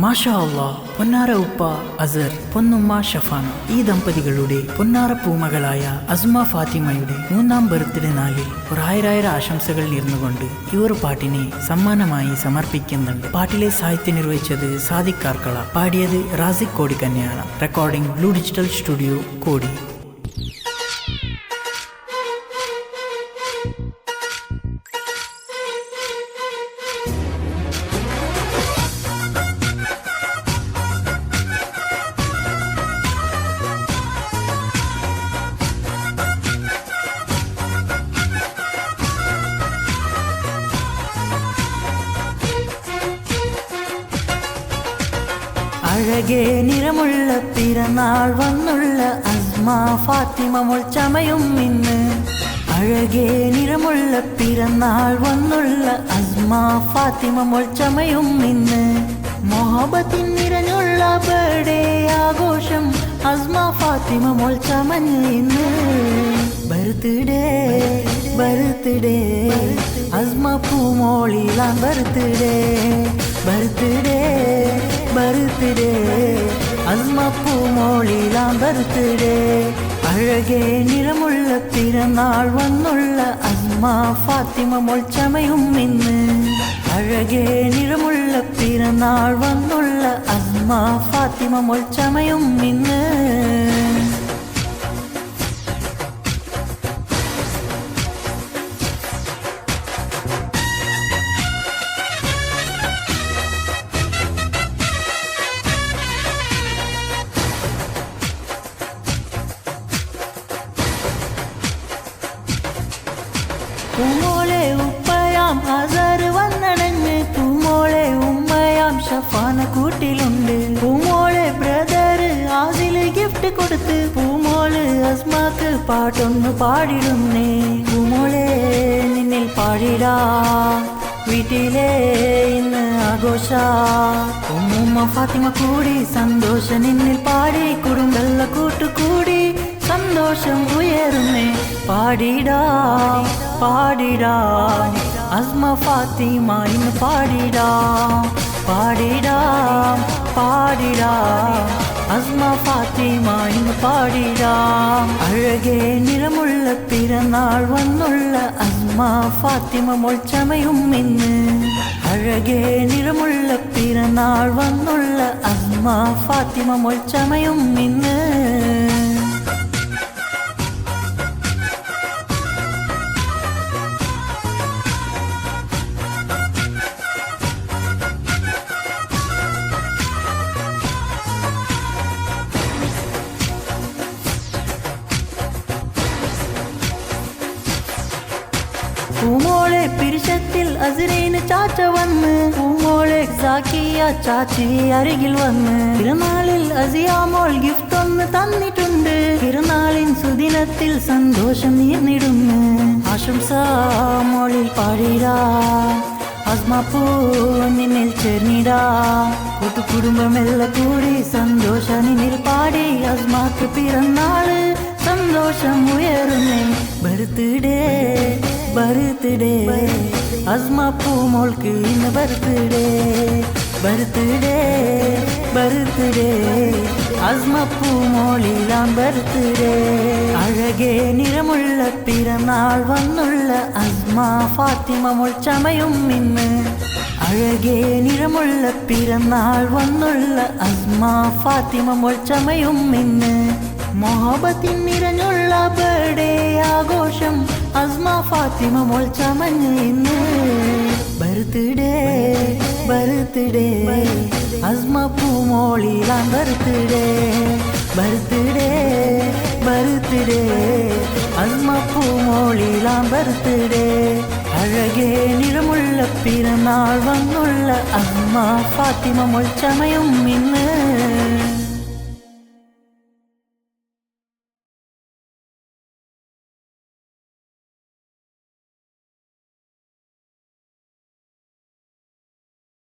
മാഷാ അല്ലാഹ്, പൊന്നാര ഉപ്പ അസർ, പൊന്നുമ്മ ഷഫാന, ഈ ദമ്പതികളുടെ പൊന്നാര പൂമകളായ അസ്മ ഫാത്തിമയുടെ 3ാം ബർത്ത്ഡേ നാളിൽ ഒരായിരം ആശംസകൾ നേർന്നുകൊണ്ട് ഈ ഒരു പാട്ടിനെ സമ്മാനമായി സമർപ്പിക്കുന്നുണ്ട്. പാട്ടിലെ സാഹിത്യം നിർവഹിച്ചത് സാദിഖ് കാർക്കള, പാടിയത് റാസിഖ് കോടിക്കന്നെയാണ്. Recording blue digital studio Kodi. അഴകേ നിറമുള്ള പിറന്നാൾ വന്നുള്ള അസ്മ ഫാത്തിമ മോൾ ചമയും ഇന്ന്. അഴകേ നിറമുള്ള പിറന്നാൾ വന്നുള്ള അസ്മ ഫാത്തിമ മോൾ ചമയും ഇന്ന്. മൊഹബത്തിൻ നിറഞ്ഞുള്ള ബർത്ത്ഡേ ആഘോഷം അസ്മ ഫാത്തിമ മോൾ ചമഞ്ഞു ഇന്ന്. ബർത്ത്ഡേ ബർത്ത്ഡേ അസ്മ പൂമോളിലാം ബർത്ത്ഡേ. ബർത്ത്ഡേ ബർത്ത്ഡേ അസ്മ പൂമോളിലാം ബർത്ത്ഡേ. അഴകേ നിറമുള്ള പിറന്നാൾ വന്നുള്ള അസ്മ ഫാത്തിമ മോൾ ചമയും ഇന്ന്. അഴകേ നിറമുള്ള പിറന്നാൾ വന്നുള്ള അസ്മ ഫാത്തിമ മോൾ ചമയും ഇന്ന്. പൂമോളെ ഉപ്പയാം അസർ വന്നണഞ്ഞ്, പൂമോളെ ഉമ്മയാം ഷഫാന കൂട്ടിലുണ്ട്. പൂമോളെ ബ്രദർ ആസില് ഗിഫ്റ്റ് കൊടുത്ത്, പൂമോള് അസ്മാക്ക് പാട്ടൊന്ന് പാടിടുന്നേ. പൂമോളെ നിന്നിൽ പാടിടാ, വീട്ടിലെ ഇന്ന് ആഘോഷ. ഉമ്മുമ്മ ഫാത്തിമ കൂടി സന്തോഷ നിന്നിൽ പാടി, കുടുംബെല്ല കൂട്ടുകൂടി സന്തോഷം ഉയരുന്നേ. പാടിടാം പാടിടാം അസ്മ ഫാത്തിമ ഇന്ന് പാടിടാം. പാടിടാം പാടിടാം അസ്മ ഫാത്തിമ ഇന്ന് പാടിടാം. അഴകേ നിറമുള്ള പിറന്നാൾ വന്നുള്ള അസ്മ ഫാത്തിമ മോൾ ചമയും ഇന്ന്. അഴകേ നിറമുള്ള പിറന്നാൾ വന്നുള്ള അസ്മ ഫാത്തിമ മോൾ ചമയും ഇന്ന്. പൂമോളെ പിരിശത്തിൽ അസ്രീന് ചാച്ച വന്ന്, പൂമോളെ സാക്കിയ ചാച്ചി അരികിൽ വന്ന്. പിറന്നാളിൽ അസിയാമോൾ ഗിഫ്റ്റ് ഒന്ന് തന്നിട്ടുണ്ട്. പിറന്നാളിൻ സുദിനത്തിൽ സന്തോഷം നീർന്നിടുന്നു. ആശംസ മോളിൽ പാടിടാ, അസ്മ പൂ നിന്നിൽ ചേർന്നിടാ. കൂട്ടുകുടുംബമെല്ലാം കൂടി സന്തോഷ നിന്നിൽ പാടി, അസ്മാക്ക് പിറന്നാള് സന്തോഷം ഉയരുന്നേ. ബർത്ത്ഡേ ബർത്ത്ഡേ അസ്മ പൂമോൾക്ക് ഇന്ന് ബർത്ത്ഡേ. ബർത്ത്ഡേ ബർത്ത്ഡേ അസ്മ പൂമോളിലാം ബർത്ത്ഡേ. അഴകേ നിറമുള്ള പിറന്നാൾ വന്നുള്ള അസ്മ ഫാത്തിമ മോൾ ചമയും ഇന്ന്. അഴകേ നിറമുള്ള പിറന്നാൾ വന്നുള്ള അസ്മ ഫാത്തിമ മോൾ ചമയും ഇന്ന്. മൊഹബത്തിൻ നിറഞ്ഞുള്ള ബർത്ത്ഡേ ആഘോഷം അസ്മ ഫാത്തിമ മോൾ ചമഞ്ഞു ഇന്ന്. ബർത്ത്ഡേ ബർത്ത്ഡേ അസ്മ പൂമോളിലാം ബർത്ത്ഡേ. ബർത്ത്ഡേ ബർത്ത്ഡേ അസ്മ പൂമോളിലാം ബർത്ത്ഡേ. അഴകേ നിറമുള്ള പിറന്നാൾ വന്നുള്ള അസ്മ ഫാത്തിമ മോൾ ചമയും ഇന്ന്.